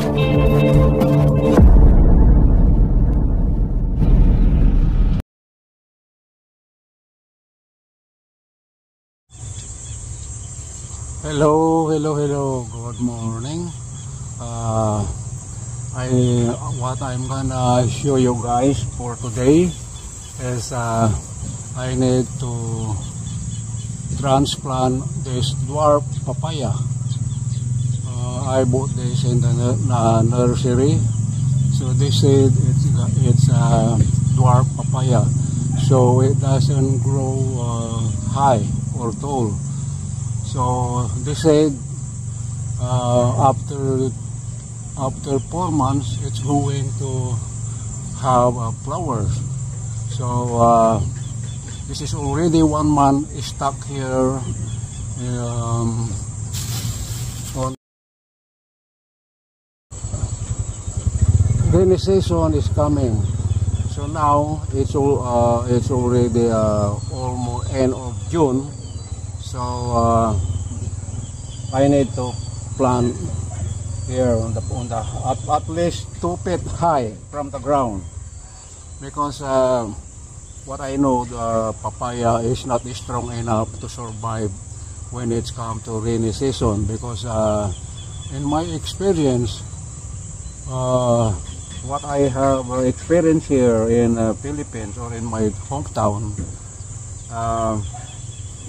Hello, good morning. What I'm gonna show you guys for today is I need to transplant this dwarf papaya. I bought this in the nursery. So they said it's a dwarf papaya, so it doesn't grow high or tall. So they said after 4 months it's going to have flowers. So this is already 1 month stuck here on rainy season is coming. So now it's already almost end of June. So I need to plant here on the at least 2 feet high from the ground, because what I know, the papaya is not strong enough to survive when it's come to rainy season, because in my experience, what I have experienced here in Philippines or in my hometown,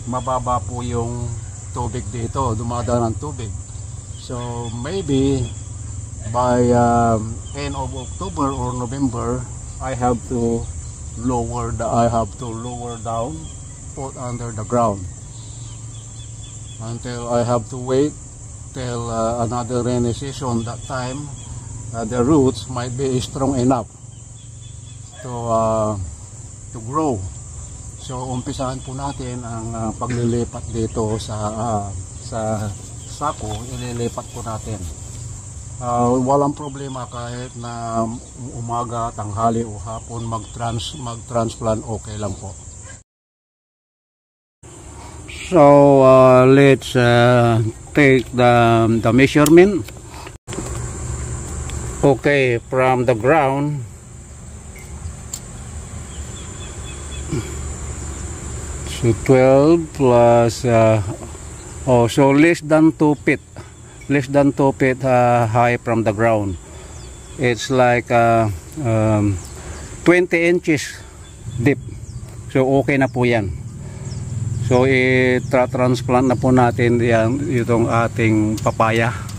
mababa po yung tubig dito, dumadaan ng tubig. So maybe by end of October or November, I have to lower down, put under the ground, until I have to wait till another rainy season. That time the roots might be strong enough to grow. So umpisahan po natin ang paglilipat dito sa sako. Ililipat po natin. Walang problema kahit na umaga, tanghali o hapon mag-transplant, okay lang po. So let's take the measurement. Okay, from the ground, so 12 plus so less than 2 feet high from the ground. It's like 20 inches deep. So okay na po yan. So i-transplant na po natin itong ating papaya.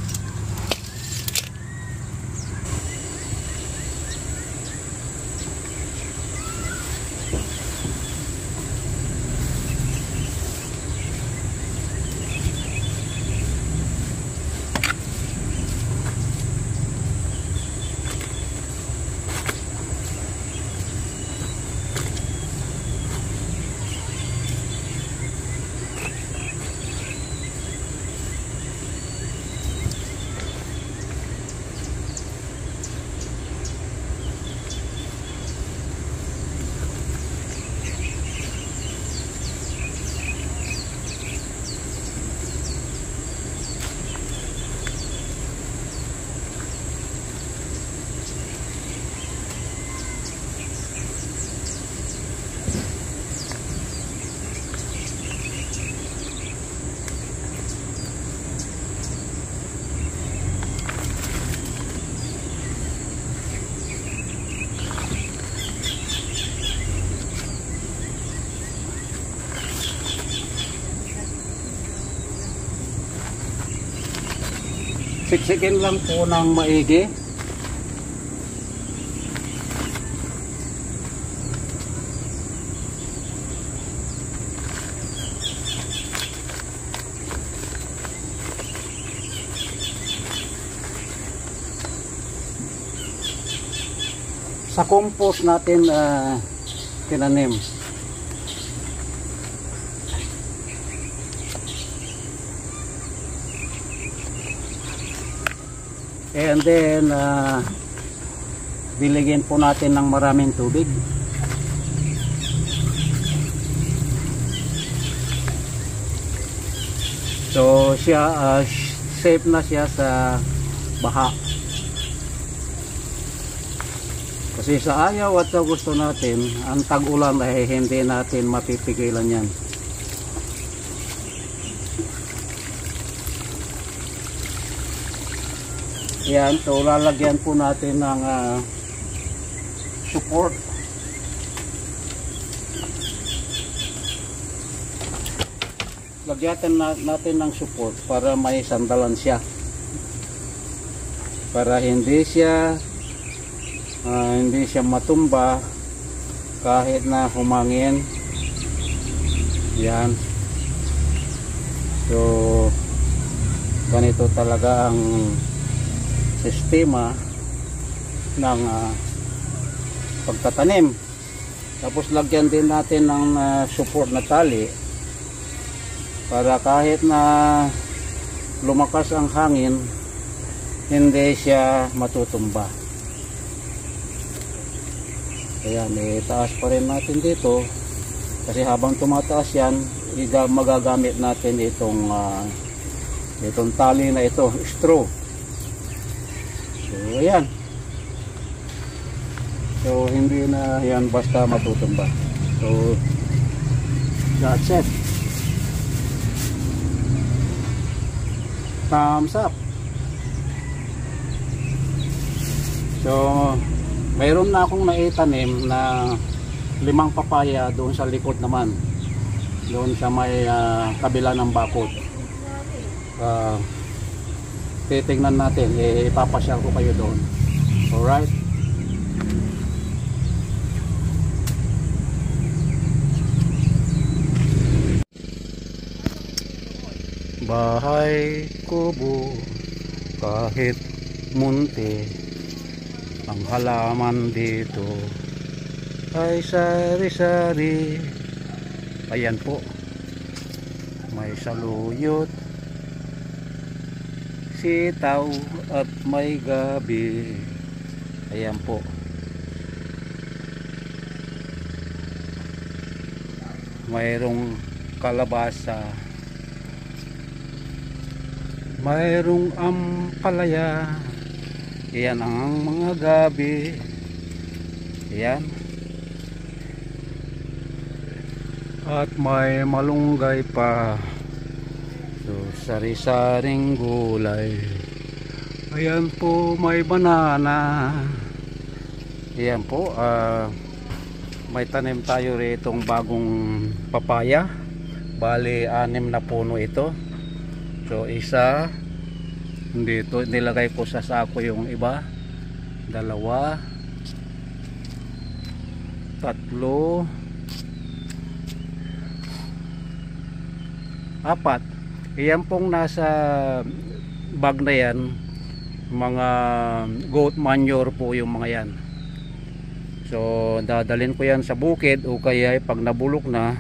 Siksikin lang po ng maigi. Sa compost natin tinanim. And then biligyan po natin ng maraming tubig. So siya safe na siya sa baha. Kasi sa ayaw at sa gusto natin, ang tag-ulan ay hindi natin mapipigilan yan. Yan, so lalagyan po natin ng support. Lagyan natin ng support para may sandalan siya. Para hindi siya matumba kahit na humangin. Yan. So ganito talaga ang sistema ng pagtatanim. Tapos lagyan din natin ng support na tali para kahit na lumakas ang hangin, hindi siya matutumba. Ayan, itaas pa rin natin dito kasi habang tumataas yan, magagamit natin itong tali na ito, straw. So ayan, so hindi na yan basta matutumba. So that's it. Thumbs up. So mayroon na akong naitanim na 5 papaya doon sa likod naman, doon sa may kabila ng bakod. Titingnan natin, ipapasyal ko kayo doon. Alright. Bahay kubo, kahit munti, ang halaman dito ay sari-sari. Ayan po, may saluyot, sitaw at may gabi. Ayan po. Mayroong kalabasa, mayroong ampalaya. Ayan ang mga gabi. Ayan. At may malunggay pa. So sari-saring gulay. Ayan po, may banana. Ayan po, may tanim tayo ritong bagong papaya. Bali 6 na puno ito. So isa dito, nilagay ko sa sako yung iba. 2, 3, 4. Iyan pong nasa bag na yan, mga goat manure po yung mga yan. So dadalhin ko yan sa bukid, o kaya pag nabulok na,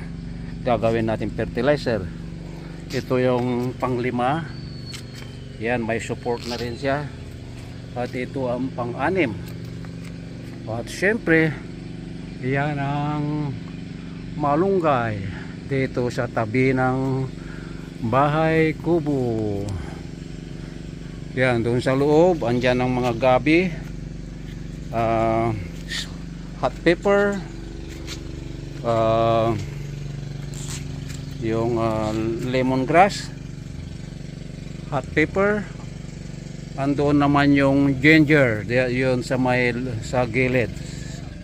gagawin natin fertilizer. Ito yung pang-5. Yan, may support na rin siya. At ito ang pang-6. At syempre, yan ang malunggay dito sa tabi ng bahay kubo. Yan, doon sa loob andyan ang mga gabi, hot pepper, yung lemongrass, hot pepper. Andoon naman yung ginger, yun sa gilid,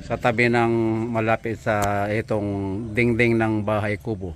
sa tabi ng malapit sa itong dingding ng bahay kubo.